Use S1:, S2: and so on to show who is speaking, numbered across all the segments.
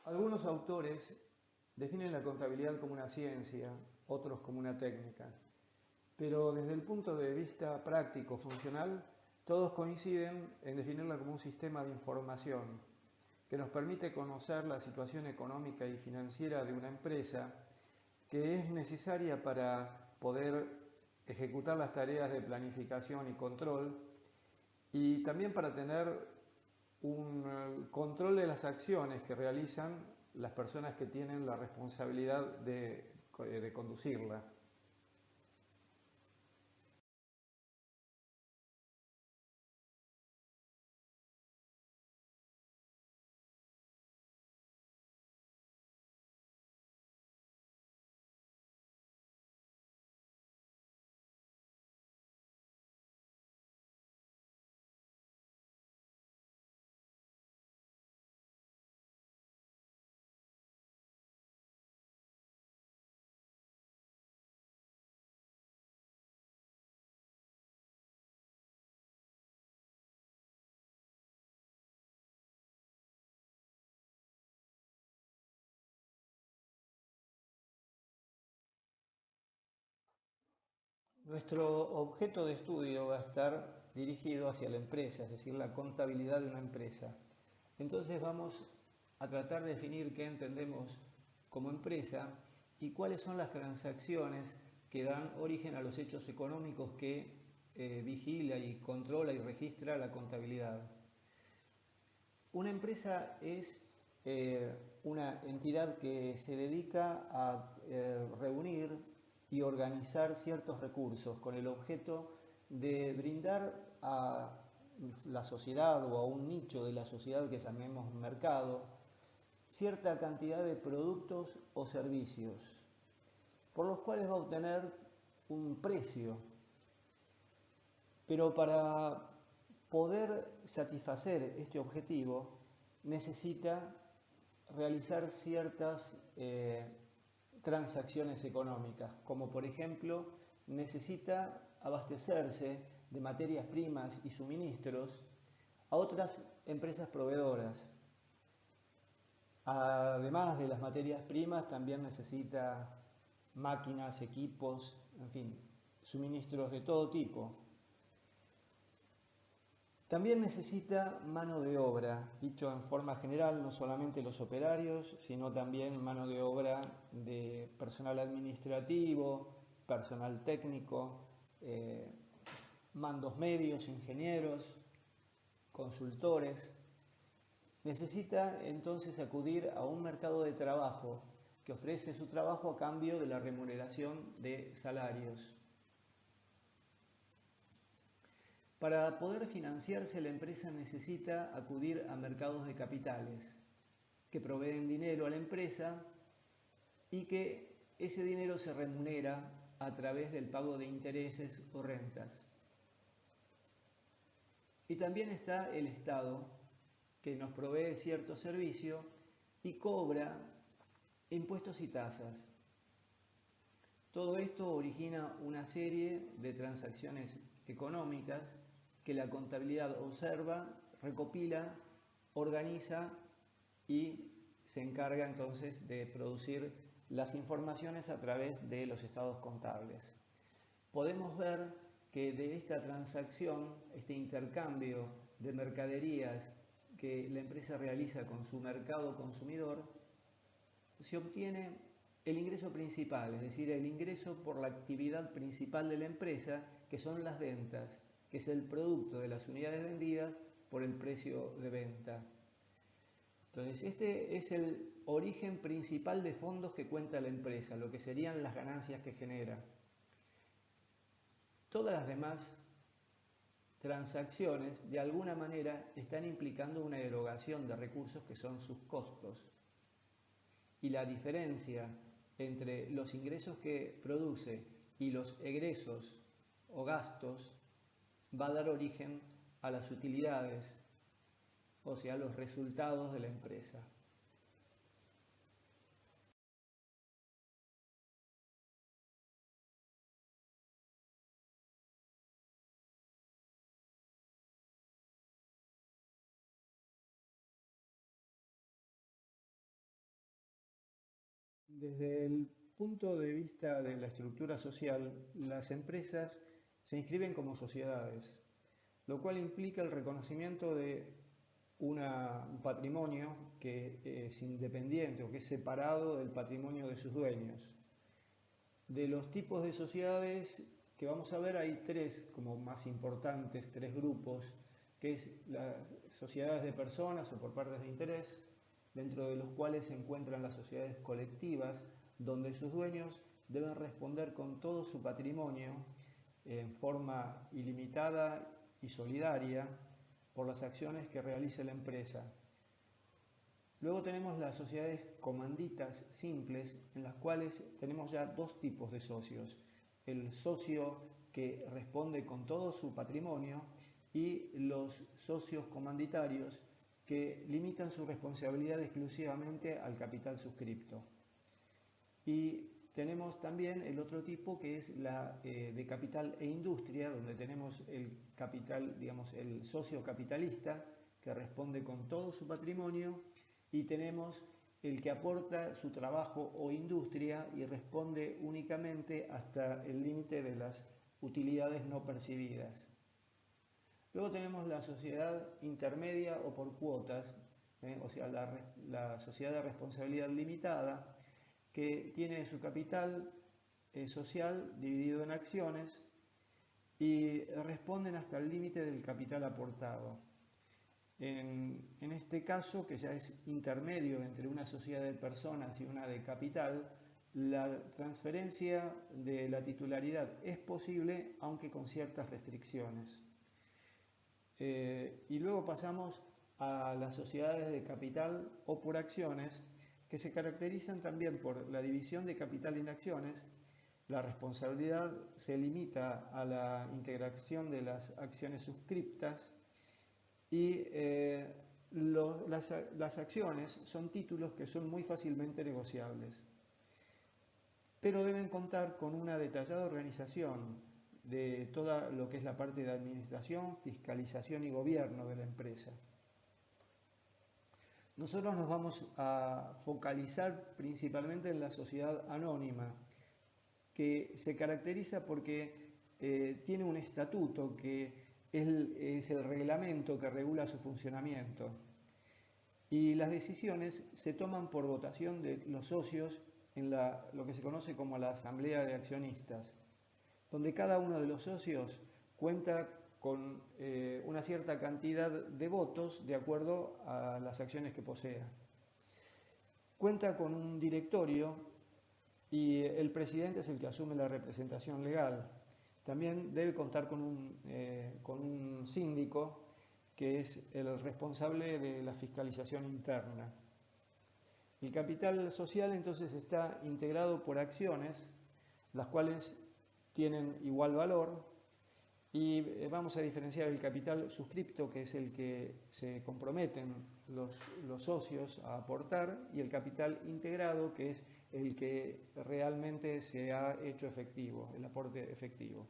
S1: Algunos autores definen la contabilidad como una ciencia, otros como una técnica, pero desde el punto de vista práctico, funcional, todos coinciden en definirla como un sistema de información que nos permite conocer la situación económica y financiera de una empresa que es necesaria para poder ejecutar las tareas de planificación y control y también para tener un control de las acciones que realizan las personas que tienen la responsabilidad de conducirla. Nuestro objeto de estudio va a estar dirigido hacia la empresa, es decir, la contabilidad de una empresa. Entonces vamos a tratar de definir qué entendemos como empresa y cuáles son las transacciones que dan origen a los hechos económicos que vigila y controla y registra la contabilidad. Una empresa es una entidad que se dedica a reunir y organizar ciertos recursos con el objeto de brindar a la sociedad o a un nicho de la sociedad que llamemos mercado cierta cantidad de productos o servicios por los cuales va a obtener un precio. Pero para poder satisfacer este objetivo necesita realizar ciertas transacciones económicas, como por ejemplo necesita abastecerse de materias primas y suministros a otras empresas proveedoras. Además de las materias primas, también necesita máquinas, equipos, en fin, suministros de todo tipo. También necesita mano de obra, dicho en forma general, no solamente los operarios, sino también mano de obra de personal administrativo, personal técnico, mandos medios, ingenieros, consultores. Necesita entonces acudir a un mercado de trabajo que ofrece su trabajo a cambio de la remuneración de salarios. Para poder financiarse, la empresa necesita acudir a mercados de capitales que proveen dinero a la empresa y que ese dinero se remunera a través del pago de intereses o rentas. Y también está el Estado, que nos provee cierto servicio y cobra impuestos y tasas. Todo esto origina una serie de transacciones económicas que la contabilidad observa, recopila, organiza y se encarga entonces de producir las informaciones a través de los estados contables. Podemos ver que de esta transacción, este intercambio de mercaderías que la empresa realiza con su mercado consumidor, se obtiene el ingreso principal, es decir, el ingreso por la actividad principal de la empresa, que son las ventas, que es el producto de las unidades vendidas por el precio de venta. Entonces, este es el origen principal de fondos que cuenta la empresa, lo que serían las ganancias que genera. Todas las demás transacciones, de alguna manera, están implicando una erogación de recursos que son sus costos. Y la diferencia entre los ingresos que produce y los egresos o gastos va a dar origen a las utilidades, o sea, a los resultados de la empresa. Desde el punto de vista de la estructura social, las empresas se inscriben como sociedades, lo cual implica el reconocimiento de un patrimonio que es independiente o que es separado del patrimonio de sus dueños. De los tipos de sociedades que vamos a ver hay tres como más importantes, tres grupos, que es las sociedades de personas o por partes de interés, dentro de los cuales se encuentran las sociedades colectivas, donde sus dueños deben responder con todo su patrimonio en forma ilimitada y solidaria por las acciones que realice la empresa. Luego tenemos las sociedades comanditas simples, en las cuales tenemos ya dos tipos de socios. El socio que responde con todo su patrimonio y los socios comanditarios que limitan su responsabilidad exclusivamente al capital suscripto. Y tenemos también el otro tipo que es la de capital e industria, donde tenemos el capital, digamos, el socio capitalista que responde con todo su patrimonio y tenemos el que aporta su trabajo o industria y responde únicamente hasta el límite de las utilidades no percibidas. Luego tenemos la sociedad intermedia o por cuotas, o sea, la sociedad de responsabilidad limitada, que tiene su capital social dividido en acciones y responden hasta el límite del capital aportado. En este caso, que ya es intermedio entre una sociedad de personas y una de capital, la transferencia de la titularidad es posible, aunque con ciertas restricciones. Y luego pasamos a las sociedades de capital o por acciones, que se caracterizan también por la división de capital en acciones. La responsabilidad se limita a la integración de las acciones suscriptas y las acciones son títulos que son muy fácilmente negociables, pero deben contar con una detallada organización de toda lo que es la parte de administración, fiscalización y gobierno de la empresa. Nosotros nos vamos a focalizar principalmente en la sociedad anónima, que se caracteriza porque tiene un estatuto que es el reglamento que regula su funcionamiento. Y las decisiones se toman por votación de los socios en lo que se conoce como la asamblea de accionistas, donde cada uno de los socios cuenta con una cierta cantidad de votos de acuerdo a las acciones que posea. Cuenta con un directorio y el presidente es el que asume la representación legal. También debe contar con un síndico que es el responsable de la fiscalización interna. El capital social entonces está integrado por acciones, las cuales tienen igual valor, y vamos a diferenciar el capital suscripto, que es el que se comprometen los socios a aportar, y el capital integrado, que es el que realmente se ha hecho efectivo, el aporte efectivo.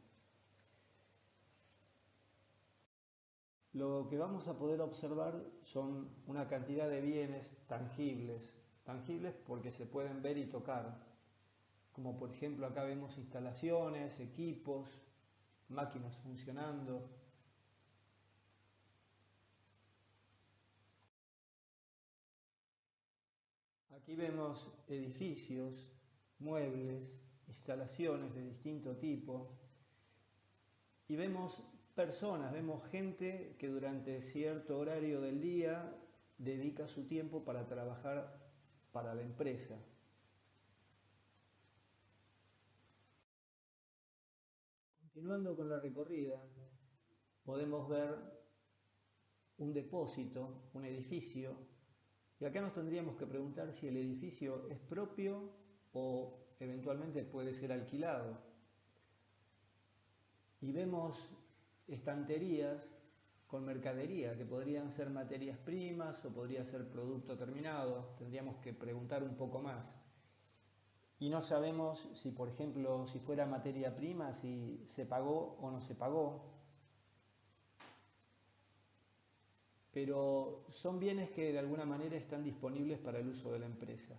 S1: Lo que vamos a poder observar son una cantidad de bienes tangibles porque se pueden ver y tocar, como por ejemplo acá vemos instalaciones, equipos, máquinas funcionando. Aquí vemos edificios, muebles, instalaciones de distinto tipo y vemos personas, vemos gente que durante cierto horario del día dedica su tiempo para trabajar para la empresa. Continuando con la recorrida, podemos ver un depósito, un edificio, y acá nos tendríamos que preguntar si el edificio es propio o eventualmente puede ser alquilado. Y vemos estanterías con mercadería, que podrían ser materias primas o podría ser producto terminado. Tendríamos que preguntar un poco más. Y no sabemos si, por ejemplo, si fuera materia prima, si se pagó o no se pagó. Pero son bienes que de alguna manera están disponibles para el uso de la empresa.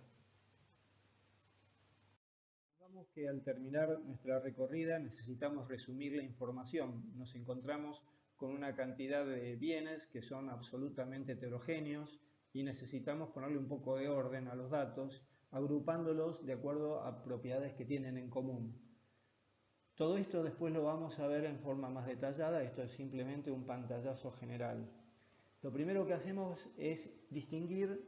S1: Supongamos que al terminar nuestra recorrida necesitamos resumir la información. Nos encontramos con una cantidad de bienes que son absolutamente heterogéneos y necesitamos ponerle un poco de orden a los datos, agrupándolos de acuerdo a propiedades que tienen en común. Todo esto después lo vamos a ver en forma más detallada, esto es simplemente un pantallazo general. Lo primero que hacemos es distinguir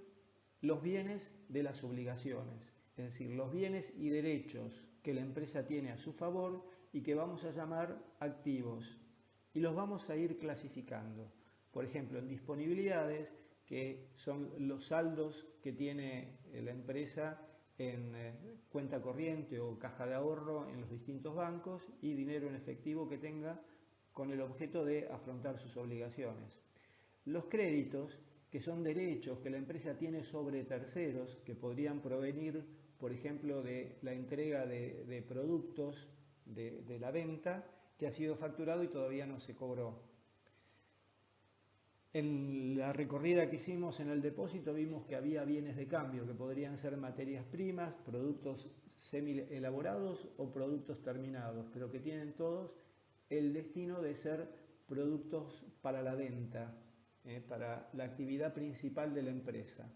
S1: los bienes de las obligaciones, es decir, los bienes y derechos que la empresa tiene a su favor y que vamos a llamar activos. Y los vamos a ir clasificando. Por ejemplo, en disponibilidades, que son los saldos que tiene la empresa en cuenta corriente o caja de ahorro en los distintos bancos, y dinero en efectivo que tenga con el objeto de afrontar sus obligaciones. Los créditos, que son derechos que la empresa tiene sobre terceros, que podrían provenir, por ejemplo, de la entrega de productos de la venta que ha sido facturado y todavía no se cobró. En la recorrida que hicimos en el depósito vimos que había bienes de cambio, que podrían ser materias primas, productos semi-elaborados o productos terminados, pero que tienen todos el destino de ser productos para la venta, para la actividad principal de la empresa.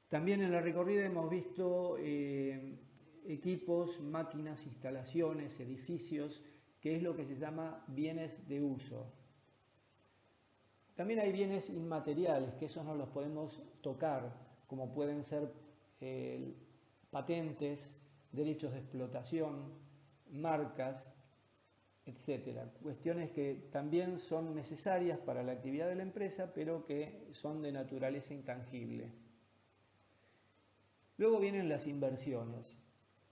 S1: También en la recorrida hemos visto equipos, máquinas, instalaciones, edificios, que es lo que se llama bienes de uso. También hay bienes inmateriales, que esos no los podemos tocar, como pueden ser patentes, derechos de explotación, marcas, etcétera. Cuestiones que también son necesarias para la actividad de la empresa, pero que son de naturaleza intangible. Luego vienen las inversiones.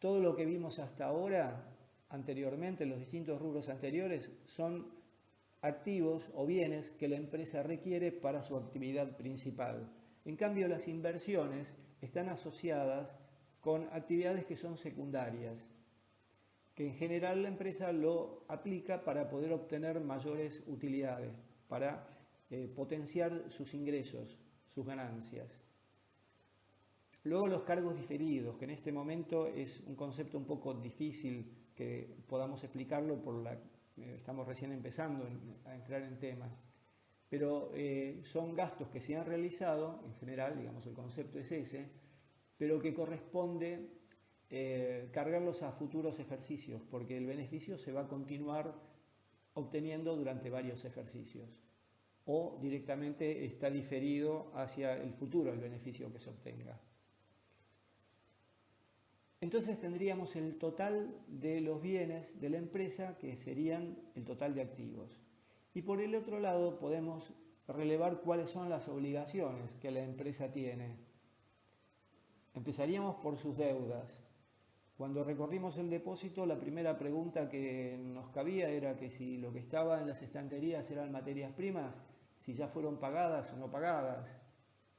S1: Todo lo que vimos hasta ahora, anteriormente, en los distintos rubros anteriores, son activos o bienes que la empresa requiere para su actividad principal. En cambio, las inversiones están asociadas con actividades que son secundarias, que en general la empresa lo aplica para poder obtener mayores utilidades, para potenciar sus ingresos, sus ganancias. Luego los cargos diferidos, que en este momento es un concepto un poco difícil que podamos explicarlo estamos recién empezando a entrar en tema, pero son gastos que se han realizado, en general, digamos, el concepto es ese, pero que corresponde cargarlos a futuros ejercicios, porque el beneficio se va a continuar obteniendo durante varios ejercicios, o directamente está diferido hacia el futuro el beneficio que se obtenga. Entonces tendríamos el total de los bienes de la empresa, que serían el total de activos. Y por el otro lado podemos relevar cuáles son las obligaciones que la empresa tiene. Empezaríamos por sus deudas. Cuando recorrimos el depósito, la primera pregunta que nos cabía era que si lo que estaba en las estanterías eran materias primas, si ya fueron pagadas o no pagadas.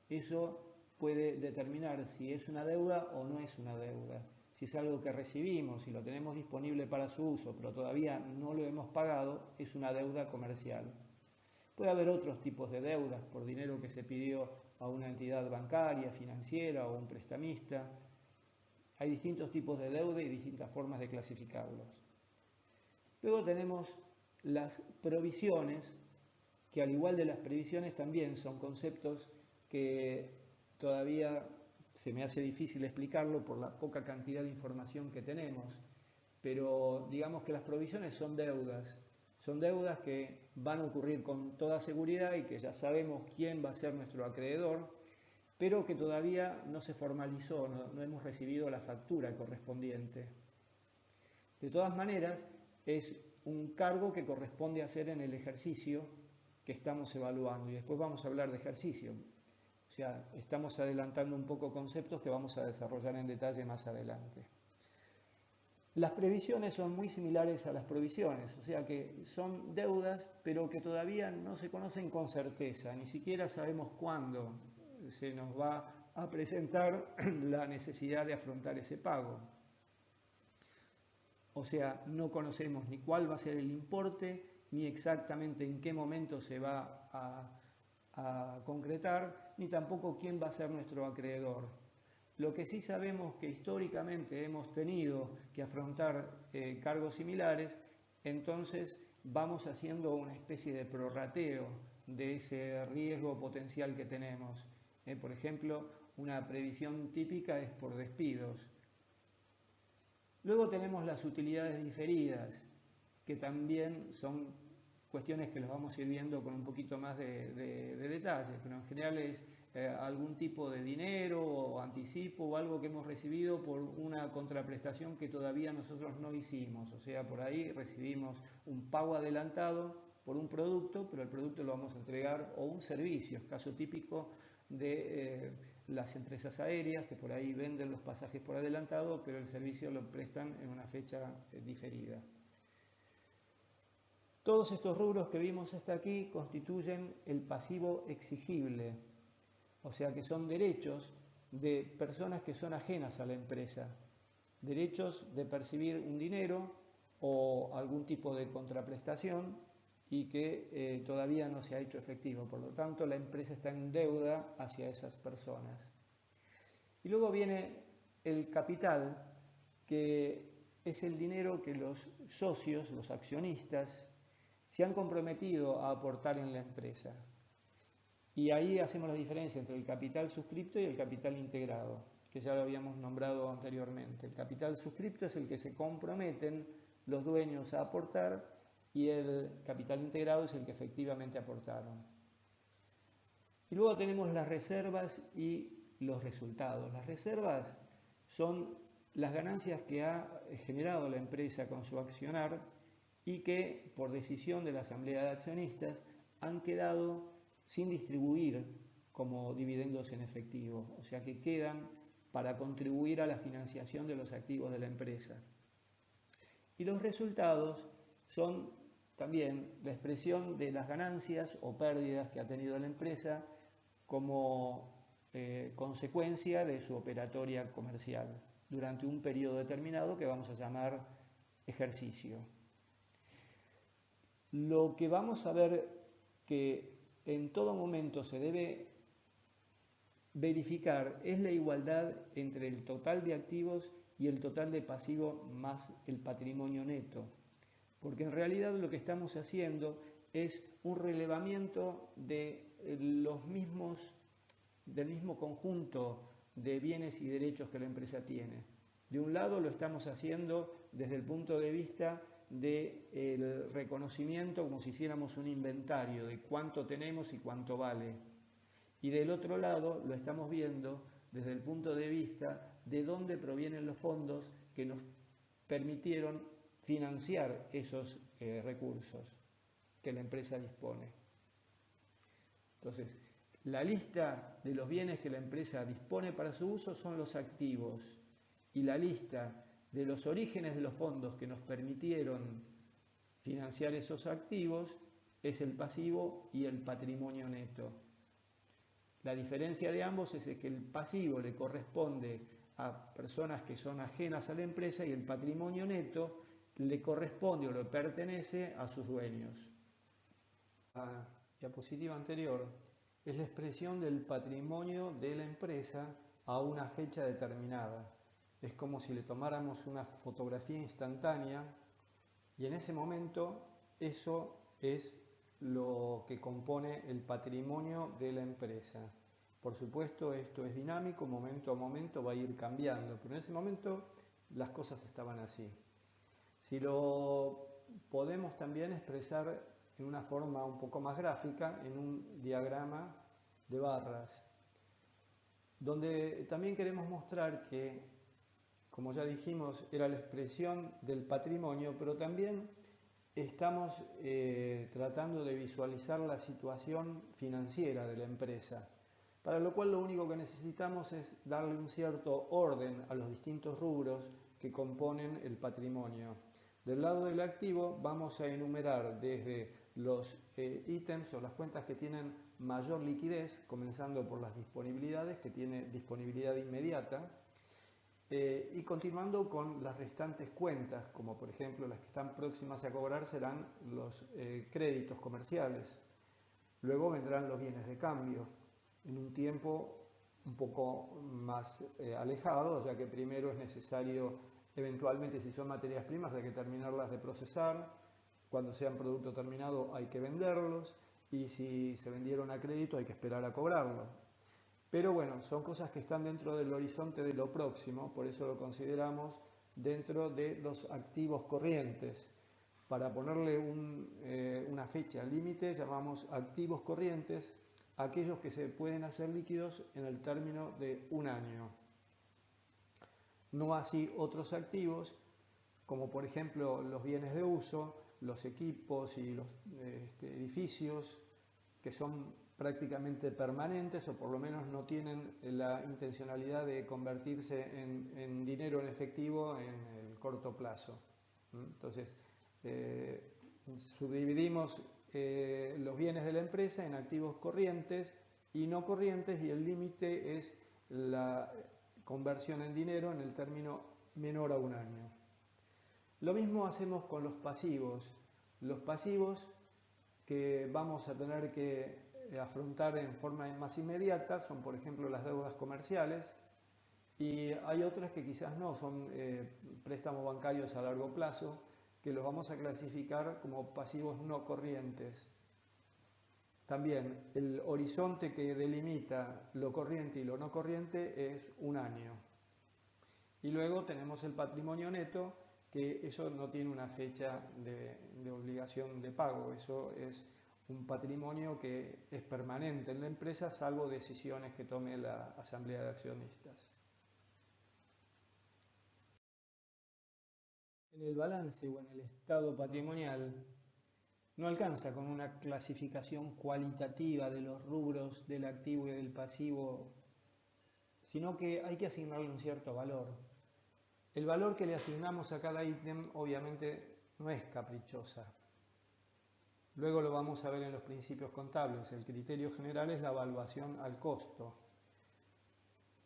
S1: Eso puede determinar si es una deuda o no es una deuda. Si es algo que recibimos y lo tenemos disponible para su uso, pero todavía no lo hemos pagado, es una deuda comercial. Puede haber otros tipos de deudas por dinero que se pidió a una entidad bancaria, financiera o un prestamista. Hay distintos tipos de deuda y distintas formas de clasificarlos. Luego tenemos las provisiones, que al igual de las previsiones también son conceptos que todavía se me hace difícil explicarlo por la poca cantidad de información que tenemos, pero digamos que las provisiones son deudas que van a ocurrir con toda seguridad y que ya sabemos quién va a ser nuestro acreedor, pero que todavía no se formalizó, no hemos recibido la factura correspondiente. De todas maneras, es un cargo que corresponde hacer en el ejercicio que estamos evaluando, y después vamos a hablar de ejercicio. O sea, estamos adelantando un poco conceptos que vamos a desarrollar en detalle más adelante. Las previsiones son muy similares a las provisiones, o sea que son deudas, pero que todavía no se conocen con certeza, ni siquiera sabemos cuándo se nos va a presentar la necesidad de afrontar ese pago. O sea, no conocemos ni cuál va a ser el importe, ni exactamente en qué momento se va a concretar, ni tampoco quién va a ser nuestro acreedor. Lo que sí sabemos que históricamente hemos tenido que afrontar cargos similares, entonces vamos haciendo una especie de prorrateo de ese riesgo potencial que tenemos. Por ejemplo, una previsión típica es por despidos. Luego tenemos las utilidades diferidas, que también son cuestiones que las vamos a ir viendo con un poquito más de detalle, pero en general es algún tipo de dinero o anticipo o algo que hemos recibido por una contraprestación que todavía nosotros no hicimos. O sea, por ahí recibimos un pago adelantado por un producto, pero el producto lo vamos a entregar, o un servicio, caso típico de las empresas aéreas que por ahí venden los pasajes por adelantado, pero el servicio lo prestan en una fecha diferida. Todos estos rubros que vimos hasta aquí constituyen el pasivo exigible, o sea que son derechos de personas que son ajenas a la empresa, derechos de percibir un dinero o algún tipo de contraprestación y que todavía no se ha hecho efectivo. Por lo tanto, la empresa está en deuda hacia esas personas. Y luego viene el capital, que es el dinero que los socios, los accionistas, se han comprometido a aportar en la empresa. Y ahí hacemos la diferencia entre el capital suscripto y el capital integrado, que ya lo habíamos nombrado anteriormente. El capital suscripto es el que se comprometen los dueños a aportar y el capital integrado es el que efectivamente aportaron. Y luego tenemos las reservas y los resultados. Las reservas son las ganancias que ha generado la empresa con su accionar y que, por decisión de la Asamblea de Accionistas, han quedado sin distribuir como dividendos en efectivo, o sea que quedan para contribuir a la financiación de los activos de la empresa. Y los resultados son también la expresión de las ganancias o pérdidas que ha tenido la empresa como consecuencia de su operatoria comercial durante un periodo determinado que vamos a llamar ejercicio. Lo que vamos a ver que en todo momento se debe verificar es la igualdad entre el total de activos y el total de pasivos más el patrimonio neto. Porque en realidad lo que estamos haciendo es un relevamiento de del mismo conjunto de bienes y derechos que la empresa tiene. De un lado lo estamos haciendo desde el punto de vista del reconocimiento, como si hiciéramos un inventario de cuánto tenemos y cuánto vale. Y del otro lado lo estamos viendo desde el punto de vista de dónde provienen los fondos que nos permitieron financiar esos recursos que la empresa dispone. Entonces, la lista de los bienes que la empresa dispone para su uso son los activos, y la lista de los orígenes de los fondos que nos permitieron financiar esos activos es el pasivo y el patrimonio neto. La diferencia de ambos es que el pasivo le corresponde a personas que son ajenas a la empresa y el patrimonio neto le corresponde o le pertenece a sus dueños. La diapositiva anterior es la expresión del patrimonio de la empresa a una fecha determinada. Es como si le tomáramos una fotografía instantánea y en ese momento eso es lo que compone el patrimonio de la empresa. Por supuesto, esto es dinámico, momento a momento va a ir cambiando, pero en ese momento las cosas estaban así. Si lo podemos también expresar en una forma un poco más gráfica, en un diagrama de barras, donde también queremos mostrar que, como ya dijimos, era la expresión del patrimonio, pero también estamos tratando de visualizar la situación financiera de la empresa, para lo cual lo único que necesitamos es darle un cierto orden a los distintos rubros que componen el patrimonio. Del lado del activo vamos a enumerar desde los ítems o las cuentas que tienen mayor liquidez, comenzando por las disponibilidades, que tiene disponibilidad inmediata, y continuando con las restantes cuentas, como por ejemplo las que están próximas a cobrar serán los créditos comerciales. Luego vendrán los bienes de cambio, en un tiempo un poco más alejado, ya que primero es necesario, eventualmente si son materias primas, hay que terminarlas de procesar, cuando sean producto terminado hay que venderlos, y si se vendieron a crédito hay que esperar a cobrarlo. Pero bueno, son cosas que están dentro del horizonte de lo próximo, por eso lo consideramos dentro de los activos corrientes. Para ponerle una fecha límite, llamamos activos corrientes aquellos que se pueden hacer líquidos en el término de un año. No así otros activos, como por ejemplo los bienes de uso, los equipos y los edificios, que son prácticamente permanentes o por lo menos no tienen la intencionalidad de convertirse en dinero en efectivo en el corto plazo. Entonces, subdividimos los bienes de la empresa en activos corrientes y no corrientes, y el límite es la conversión en dinero en el término menor a un año. Lo mismo hacemos con los pasivos. Los pasivos que vamos a tener que afrontar en forma más inmediata son, por ejemplo, las deudas comerciales, y hay otras que quizás no, son préstamos bancarios a largo plazo, que los vamos a clasificar como pasivos no corrientes. También el horizonte que delimita lo corriente y lo no corriente es un año. Y luego tenemos el patrimonio neto, que eso no tiene una fecha de obligación de pago, eso es un patrimonio que es permanente en la empresa, salvo decisiones que tome la asamblea de accionistas. En el balance o en el estado patrimonial no alcanza con una clasificación cualitativa de los rubros del activo y del pasivo, sino que hay que asignarle un cierto valor. El valor que le asignamos a cada ítem obviamente no es caprichosa. Luego lo vamos a ver en los principios contables. El criterio general es la evaluación al costo,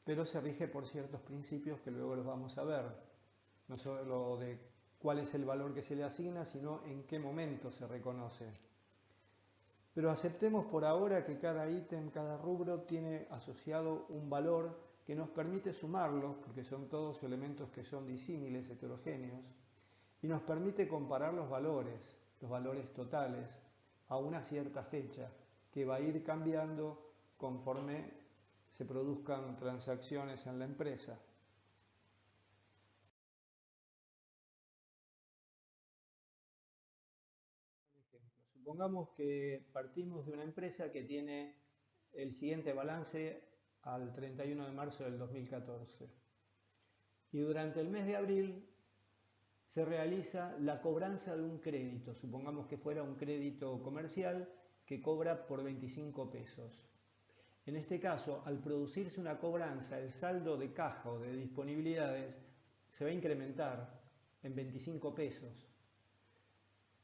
S1: pero se rige por ciertos principios que luego los vamos a ver. No solo de cuál es el valor que se le asigna, sino en qué momento se reconoce. Pero aceptemos por ahora que cada ítem, cada rubro tiene asociado un valor que nos permite sumarlos, porque son todos elementos que son disímiles, heterogéneos, y nos permite comparar los valores totales, a una cierta fecha, que va a ir cambiando conforme se produzcan transacciones en la empresa. Supongamos que partimos de una empresa que tiene el siguiente balance al 31 de marzo del 2014. Y durante el mes de abril se realiza la cobranza de un crédito. Supongamos que fuera un crédito comercial que cobra por 25 pesos. En este caso, al producirse una cobranza, el saldo de caja o de disponibilidades se va a incrementar en 25 pesos.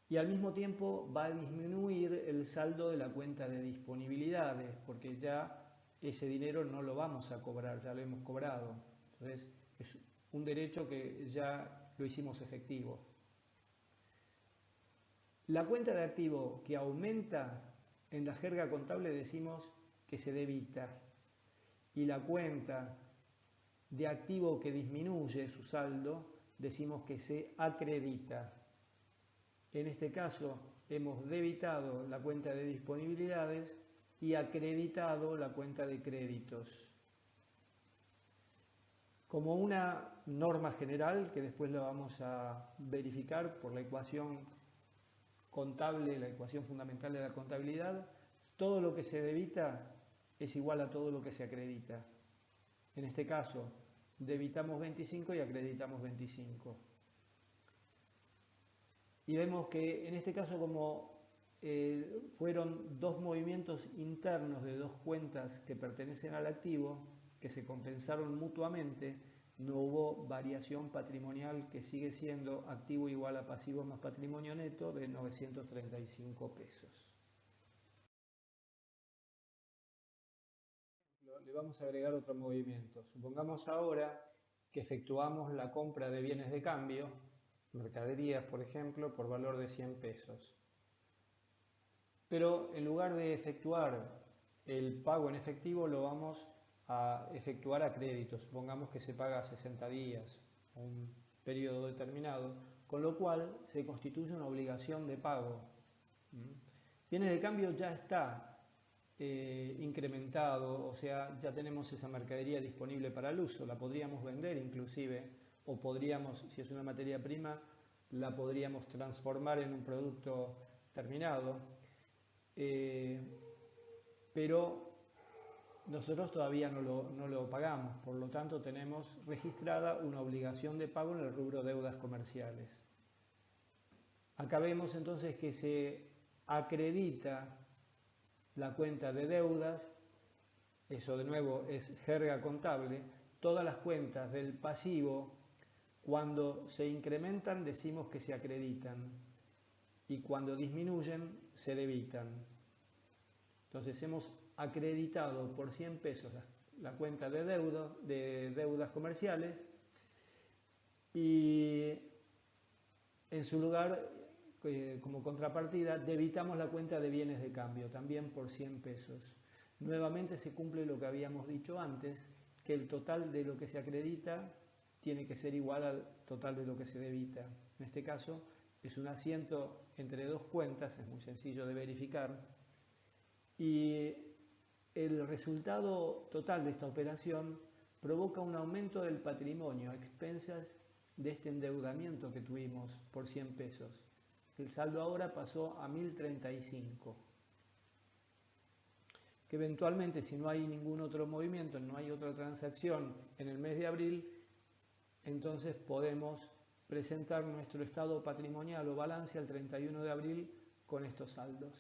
S1: Y al mismo tiempo va a disminuir el saldo de la cuenta de disponibilidades, porque ya ese dinero no lo vamos a cobrar, ya lo hemos cobrado. Entonces es un derecho que ya lo hicimos efectivo. La cuenta de activo que aumenta, en la jerga contable decimos que se debita, y la cuenta de activo que disminuye su saldo decimos que se acredita. En este caso hemos debitado la cuenta de disponibilidades y acreditado la cuenta de créditos. Como una norma general, que después la vamos a verificar por la ecuación contable, la ecuación fundamental de la contabilidad, todo lo que se debita es igual a todo lo que se acredita. En este caso, debitamos 25 y acreditamos 25. Y vemos que en este caso, como fueron dos movimientos internos de dos cuentas que pertenecen al activo, que se compensaron mutuamente, no hubo variación patrimonial, que sigue siendo activo igual a pasivo más patrimonio neto de 935 pesos. Le vamos a agregar otro movimiento. Supongamos ahora que efectuamos la compra de bienes de cambio, mercaderías por ejemplo, por valor de 100 pesos. Pero en lugar de efectuar el pago en efectivo, lo vamos a efectuar a crédito. Supongamos que se paga a 60 días o un periodo determinado, con lo cual se constituye una obligación de pago. Bienes de cambio ya está incrementado, o sea, ya tenemos esa mercadería disponible para el uso, la podríamos vender inclusive, o podríamos, si es una materia prima, la podríamos transformar en un producto terminado, pero nosotros todavía no lo pagamos, por lo tanto tenemos registrada una obligación de pago en el rubro deudas comerciales. Acá vemos entonces que se acredita la cuenta de deudas, eso de nuevo es jerga contable, todas las cuentas del pasivo, cuando se incrementan decimos que se acreditan y cuando disminuyen se debitan. Entonces hemos acreditado por 100 pesos la cuenta de deudas comerciales y en su lugar, como contrapartida, debitamos la cuenta de bienes de cambio, también por 100 pesos. Nuevamente se cumple lo que habíamos dicho antes, que el total de lo que se acredita tiene que ser igual al total de lo que se debita. En este caso es un asiento entre dos cuentas, es muy sencillo de verificar, y el resultado total de esta operación provoca un aumento del patrimonio a expensas de este endeudamiento que tuvimos por 100 pesos. El saldo ahora pasó a 1035. Que eventualmente, si no hay ningún otro movimiento, no hay otra transacción en el mes de abril, entonces podemos presentar nuestro estado patrimonial o balance al 31 de abril con estos saldos.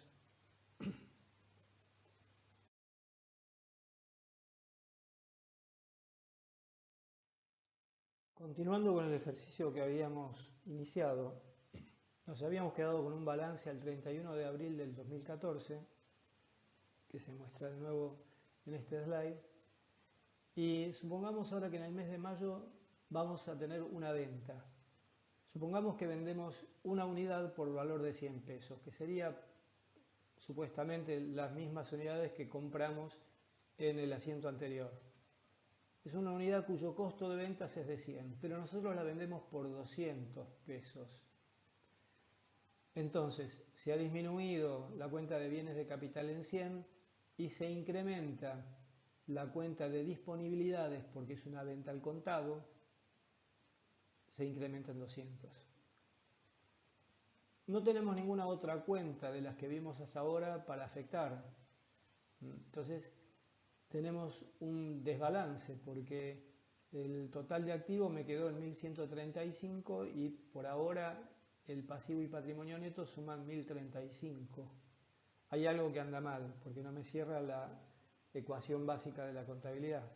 S1: Continuando con el ejercicio que habíamos iniciado, nos habíamos quedado con un balance al 31 de abril del 2014, que se muestra de nuevo en este slide, y supongamos ahora que en el mes de mayo vamos a tener una venta. Supongamos que vendemos una unidad por valor de 100 pesos, que sería supuestamente las mismas unidades que compramos en el asiento anterior. Es una unidad cuyo costo de ventas es de 100, pero nosotros la vendemos por 200 pesos. Entonces, se ha disminuido la cuenta de bienes de capital en 100 y se incrementa la cuenta de disponibilidades porque es una venta al contado, se incrementa en 200. No tenemos ninguna otra cuenta de las que vimos hasta ahora para afectar. Entonces, tenemos un desbalance porque el total de activos me quedó en 1135 y por ahora el pasivo y patrimonio neto suman 1035. Hay algo que anda mal porque no me cierra la ecuación básica de la contabilidad.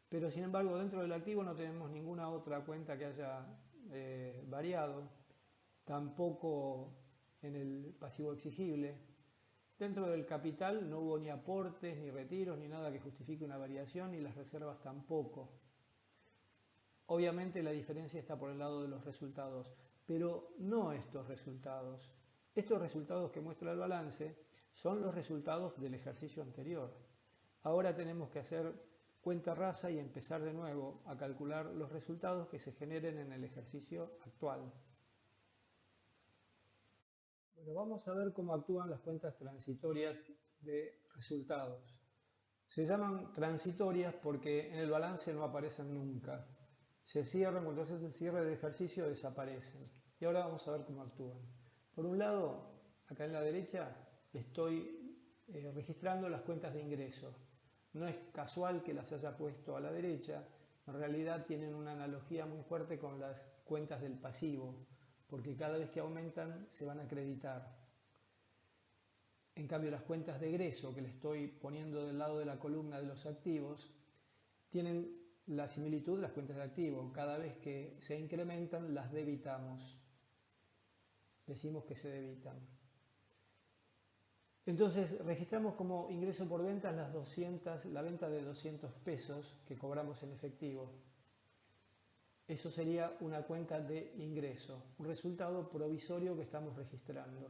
S1: Pero sin embargo dentro del activo no tenemos ninguna otra cuenta que haya variado, tampoco en el pasivo exigible. Dentro del capital no hubo ni aportes, ni retiros, ni nada que justifique una variación, y las reservas tampoco. Obviamente la diferencia está por el lado de los resultados, pero no estos resultados. Estos resultados que muestra el balance son los resultados del ejercicio anterior. Ahora tenemos que hacer cuenta rasa y empezar de nuevo a calcular los resultados que se generen en el ejercicio actual. Bueno, vamos a ver cómo actúan las cuentas transitorias de resultados. Se llaman transitorias porque en el balance no aparecen nunca. Se cierran, cuando haces el cierre de ejercicio desaparecen. Y ahora vamos a ver cómo actúan. Por un lado, acá en la derecha, estoy registrando las cuentas de ingreso. No es casual que las haya puesto a la derecha, en realidad tienen una analogía muy fuerte con las cuentas del pasivo, porque cada vez que aumentan se van a acreditar. En cambio, las cuentas de egreso que le estoy poniendo del lado de la columna de los activos tienen la similitud de las cuentas de activo. Cada vez que se incrementan, las debitamos. Decimos que se debitan. Entonces, registramos como ingreso por ventas la venta de 200 pesos que cobramos en efectivo. Eso sería una cuenta de ingreso, un resultado provisorio que estamos registrando.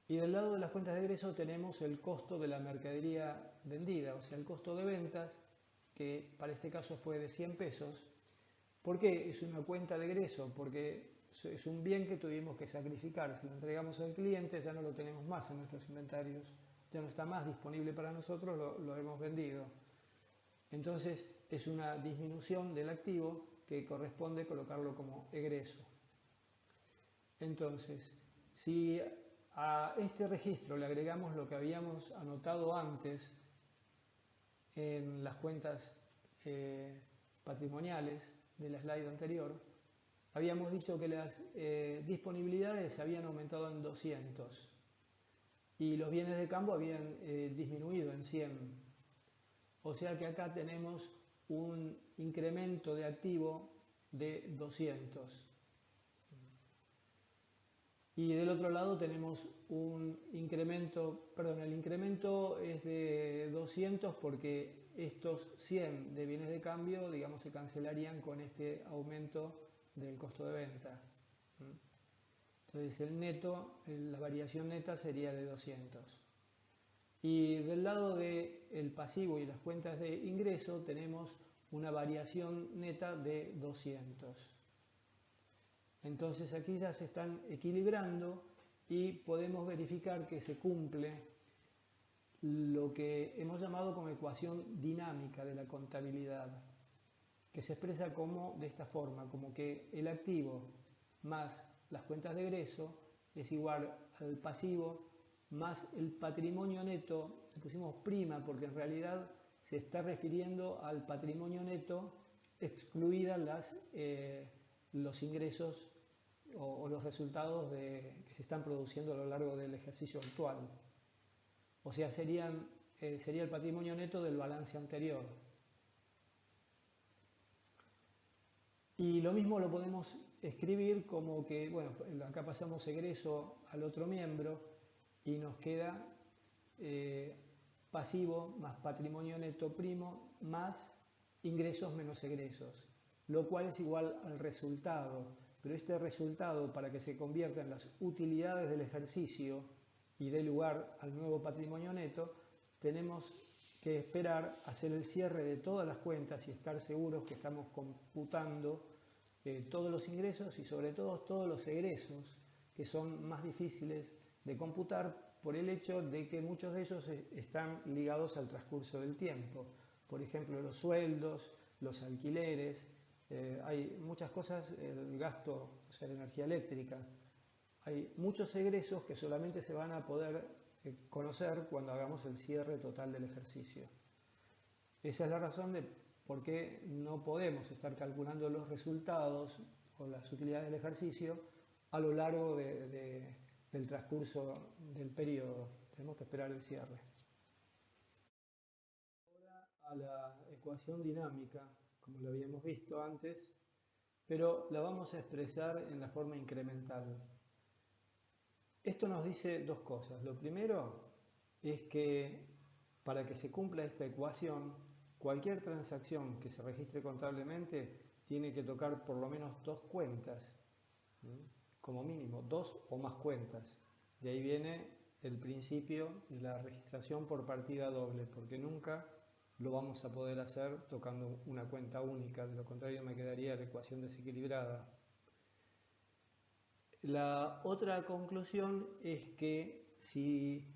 S1: Y del lado de las cuentas de egreso tenemos el costo de la mercadería vendida, o sea, el costo de ventas, que para este caso fue de 100 pesos. ¿Por qué es una cuenta de egreso? Porque es un bien que tuvimos que sacrificar. Si lo entregamos al cliente ya no lo tenemos más en nuestros inventarios, ya no está más disponible para nosotros, lo hemos vendido. Entonces es una disminución del activo que corresponde colocarlo como egreso. Entonces, si a este registro le agregamos lo que habíamos anotado antes en las cuentas patrimoniales de la slide anterior, habíamos dicho que las disponibilidades habían aumentado en 200 y los bienes de campo habían disminuido en 100. O sea que acá tenemos un incremento de activo de 200. Y del otro lado tenemos un incremento, perdón, el incremento es de 200 porque estos 100 de bienes de cambio, digamos, se cancelarían con este aumento del costo de venta. Entonces el neto, la variación neta sería de 200. Y del lado del pasivo y las cuentas de ingreso tenemos una variación neta de 200. Entonces aquí ya se están equilibrando y podemos verificar que se cumple lo que hemos llamado como ecuación dinámica de la contabilidad, que se expresa como de esta forma, como que el activo más las cuentas de egreso es igual al pasivo más el patrimonio neto. Le pusimos prima porque en realidad se está refiriendo al patrimonio neto excluidas los ingresos o los resultados que se están produciendo a lo largo del ejercicio actual. O sea, sería el patrimonio neto del balance anterior. Y lo mismo lo podemos escribir como que, bueno, acá pasamos egreso al otro miembro y nos queda pasivo más patrimonio neto primo más ingresos menos egresos, lo cual es igual al resultado. Pero este resultado, para que se convierta en las utilidades del ejercicio y dé lugar al nuevo patrimonio neto, tenemos que esperar hacer el cierre de todas las cuentas y estar seguros que estamos computando todos los ingresos y sobre todo todos los egresos, que son más difíciles de computar por el hecho de que muchos de ellos están ligados al transcurso del tiempo. Por ejemplo, los sueldos, los alquileres, hay muchas cosas, el gasto, o sea, de energía eléctrica. Hay muchos egresos que solamente se van a poder conocer cuando hagamos el cierre total del ejercicio. Esa es la razón de por qué no podemos estar calculando los resultados o las utilidades del ejercicio a lo largo del transcurso del periodo. Tenemos que esperar el cierre. Ahora a la ecuación dinámica, como lo habíamos visto antes, pero la vamos a expresar en la forma incremental. Esto nos dice dos cosas. Lo primero es que para que se cumpla esta ecuación, cualquier transacción que se registre contablemente tiene que tocar por lo menos dos cuentas, como mínimo, dos o más cuentas. De ahí viene el principio de la registración por partida doble, porque nunca lo vamos a poder hacer tocando una cuenta única, de lo contrario me quedaría la ecuación desequilibrada. La otra conclusión es que si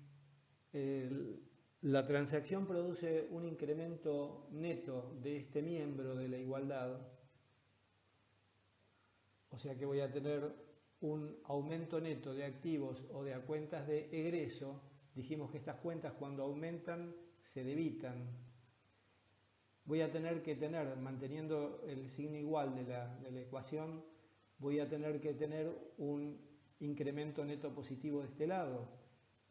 S1: la transacción produce un incremento neto de este miembro de la igualdad, o sea que voy a tener un aumento neto de activos o de cuentas de egreso. Dijimos que estas cuentas cuando aumentan se debitan. Voy a tener que tener, manteniendo el signo igual de la ecuación, voy a tener que tener un incremento neto positivo de este lado,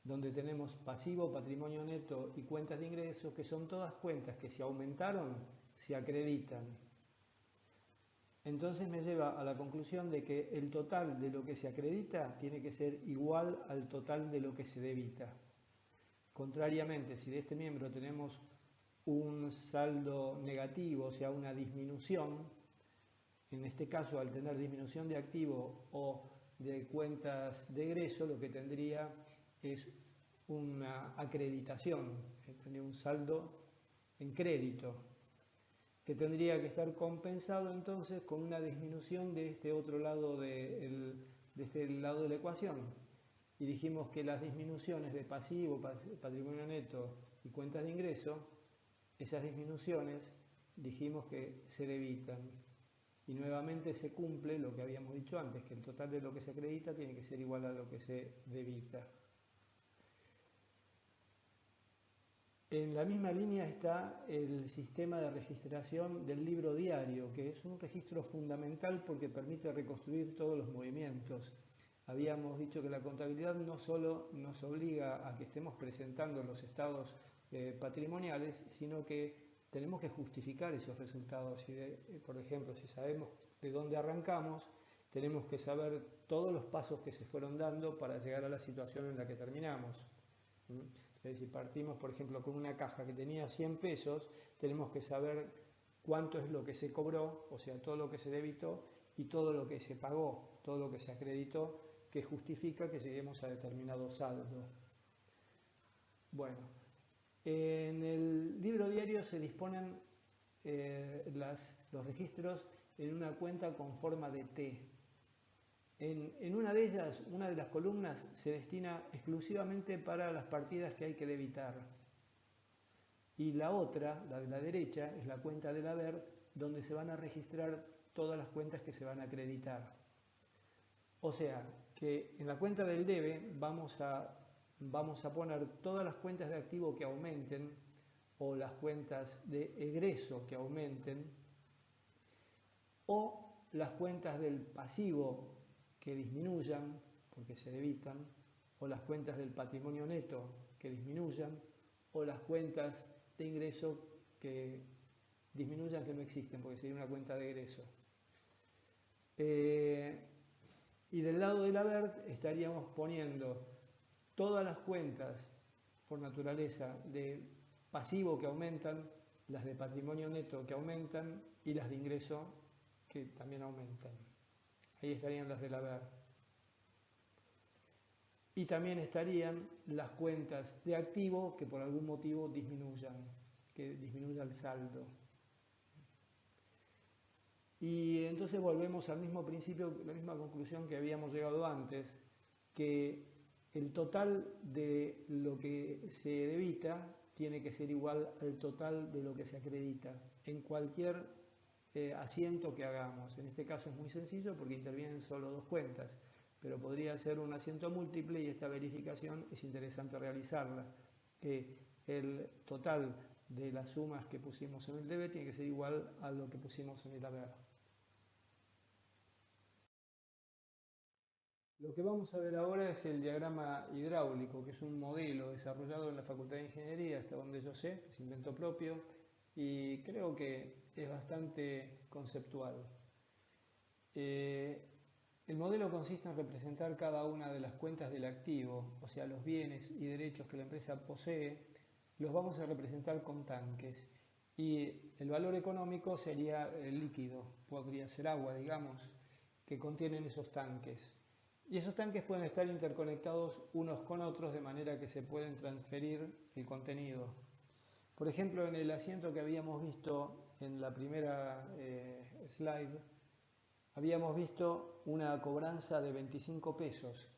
S1: donde tenemos pasivo, patrimonio neto y cuentas de ingresos, que son todas cuentas que si aumentaron, se acreditan. Entonces me lleva a la conclusión de que el total de lo que se acredita tiene que ser igual al total de lo que se debita. Contrariamente, si de este miembro tenemos un saldo negativo, o sea, una disminución, en este caso al tener disminución de activo o de cuentas de egreso, lo que tendría es una acreditación, tendría un saldo en crédito, que tendría que estar compensado entonces con una disminución de este otro lado de este lado de la ecuación. Y dijimos que las disminuciones de pasivo, patrimonio neto y cuentas de ingreso, esas disminuciones dijimos que se debitan. Y nuevamente se cumple lo que habíamos dicho antes, que el total de lo que se acredita tiene que ser igual a lo que se debita. En la misma línea está el sistema de registración del libro diario, que es un registro fundamental porque permite reconstruir todos los movimientos. Habíamos dicho que la contabilidad no solo nos obliga a que estemos presentando los estados patrimoniales, sino que tenemos que justificar esos resultados. Por ejemplo, si sabemos de dónde arrancamos, tenemos que saber todos los pasos que se fueron dando para llegar a la situación en la que terminamos. Entonces, si partimos, por ejemplo, con una caja que tenía 100 pesos, tenemos que saber cuánto es lo que se cobró, o sea, todo lo que se debitó y todo lo que se pagó, todo lo que se acreditó, que justifica que lleguemos a determinado saldo. Bueno, en el libro diario se disponen los registros en una cuenta con forma de T. En una de ellas, una de las columnas se destina exclusivamente para las partidas que hay que debitar. Y la otra, la de la derecha, es la cuenta del haber, donde se van a registrar todas las cuentas que se van a acreditar. O sea, que en la cuenta del debe vamos a poner todas las cuentas de activo que aumenten o las cuentas de egreso que aumenten o las cuentas del pasivo que disminuyan porque se debitan o las cuentas del patrimonio neto que disminuyan o las cuentas de ingreso que disminuyan, que no existen porque sería una cuenta de egreso. Y del lado del haber estaríamos poniendo todas las cuentas por naturaleza de pasivo que aumentan, las de patrimonio neto que aumentan y las de ingreso que también aumentan. Ahí estarían las del haber. Y también estarían las cuentas de activo que por algún motivo disminuyan, que disminuya el saldo. Y entonces volvemos al mismo principio, la misma conclusión que habíamos llegado antes, que el total de lo que se debita tiene que ser igual al total de lo que se acredita en cualquier asiento que hagamos. En este caso es muy sencillo porque intervienen solo dos cuentas, pero podría ser un asiento múltiple y esta verificación es interesante realizarla, que el total de las sumas que pusimos en el debe tiene que ser igual a lo que pusimos en el haber. Lo que vamos a ver ahora es el diagrama hidráulico, que es un modelo desarrollado en la Facultad de Ingeniería, hasta donde yo sé, es invento propio, y creo que es bastante conceptual. El modelo consiste en representar cada una de las cuentas del activo, o sea, los bienes y derechos que la empresa posee, los vamos a representar con tanques. Y el valor económico sería el líquido, podría ser agua, digamos, que contienen esos tanques. Y esos tanques pueden estar interconectados unos con otros de manera que se pueden transferir el contenido. Por ejemplo, en el asiento que habíamos visto en la primera slide, habíamos visto una cobranza de 25 pesos,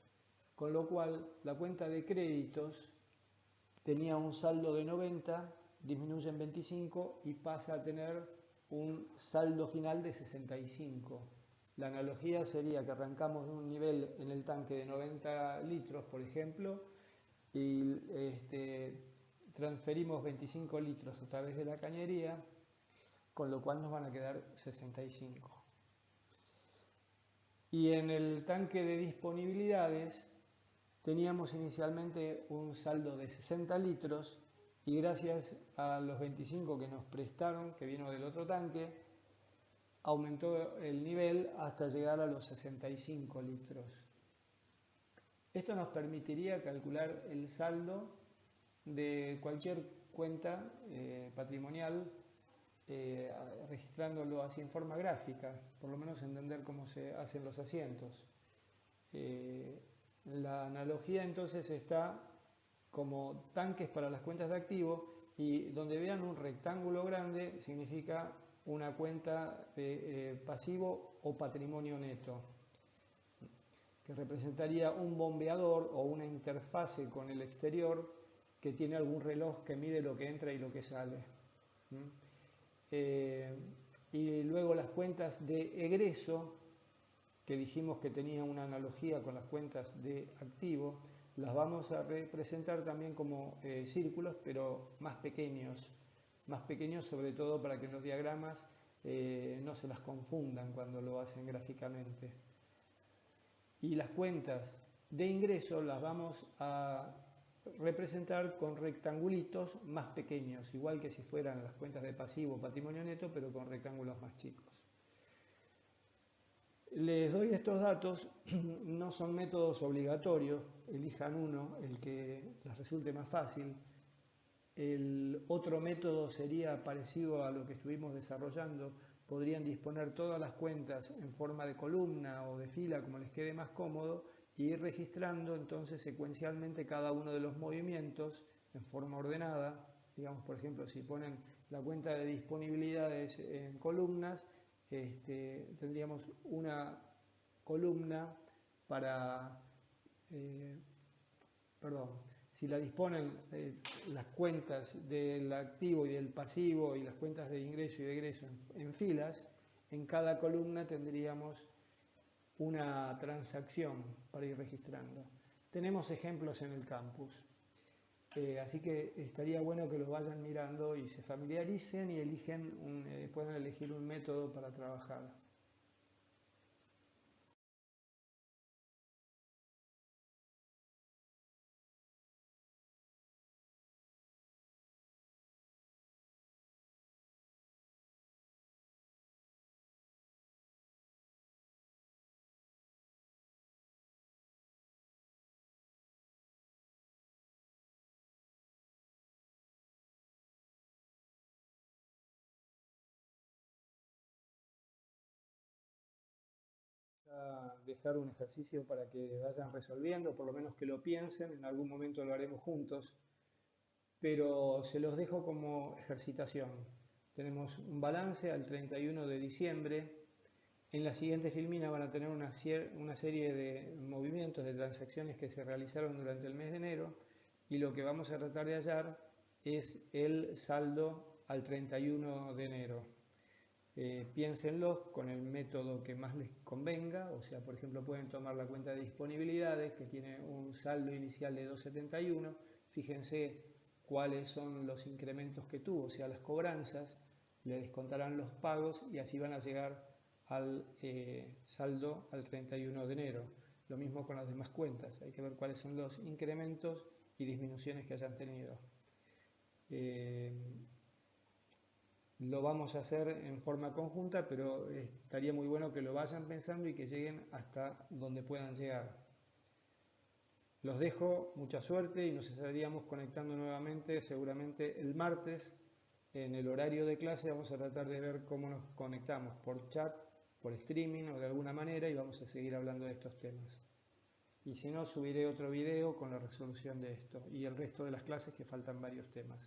S1: con lo cual la cuenta de créditos tenía un saldo de 90, disminuye en 25 y pasa a tener un saldo final de 65. La analogía sería que arrancamos de un nivel en el tanque de 90 litros, por ejemplo, y transferimos 25 litros a través de la cañería, con lo cual nos van a quedar 65. Y en el tanque de disponibilidades teníamos inicialmente un saldo de 60 litros y gracias a los 25 que nos prestaron, que vino del otro tanque, aumentó el nivel hasta llegar a los 65 litros. Esto nos permitiría calcular el saldo de cualquier cuenta patrimonial registrándolo así en forma gráfica, por lo menos entender cómo se hacen los asientos. La analogía entonces está como tanques para las cuentas de activo, y donde vean un rectángulo grande significa una cuenta de pasivo o patrimonio neto, que representaría un bombeador o una interfase con el exterior que tiene algún reloj que mide lo que entra y lo que sale. ¿Mm? Y luego las cuentas de egreso, que dijimos que tenía una analogía con las cuentas de activo, las vamos a representar también como círculos, pero más pequeños sobre todo para que en los diagramas no se las confundan cuando lo hacen gráficamente. Y las cuentas de ingreso las vamos a representar con rectangulitos más pequeños, igual que si fueran las cuentas de pasivo o patrimonio neto, pero con rectángulos más chicos. Les doy estos datos, no son métodos obligatorios, elijan uno, el que les resulte más fácil. El otro método sería parecido a lo que estuvimos desarrollando. Podrían disponer todas las cuentas en forma de columna o de fila, como les quede más cómodo, e ir registrando entonces secuencialmente cada uno de los movimientos en forma ordenada. Digamos, por ejemplo, si ponen la cuenta de disponibilidades en columnas, tendríamos una columna para, perdón, si la disponen las cuentas del activo y del pasivo y las cuentas de ingreso y de egreso en filas, en cada columna tendríamos una transacción para ir registrando. Tenemos ejemplos en el campus, así que estaría bueno que los vayan mirando y se familiaricen y puedan elegir un método para trabajar. A dejar un ejercicio para que vayan resolviendo, por lo menos que lo piensen, en algún momento lo haremos juntos, pero se los dejo como ejercitación. Tenemos un balance al 31 de diciembre. En la siguiente filmina van a tener una serie de movimientos, de transacciones que se realizaron durante el mes de enero, y lo que vamos a tratar de hallar es el saldo al 31 de enero. Piénsenlos con el método que más les convenga, o sea, por ejemplo, pueden tomar la cuenta de disponibilidades que tiene un saldo inicial de 271, fíjense cuáles son los incrementos que tuvo, o sea, las cobranzas, le descontarán los pagos y así van a llegar al saldo al 31 de enero. Lo mismo con las demás cuentas, hay que ver cuáles son los incrementos y disminuciones que hayan tenido. Lo vamos a hacer en forma conjunta, pero estaría muy bueno que lo vayan pensando y que lleguen hasta donde puedan llegar. Los dejo, mucha suerte, y nos estaríamos conectando nuevamente seguramente el martes en el horario de clase. Vamos a tratar de ver cómo nos conectamos, por chat, por streaming o de alguna manera, y vamos a seguir hablando de estos temas. Y si no, subiré otro video con la resolución de esto y el resto de las clases, que faltan varios temas.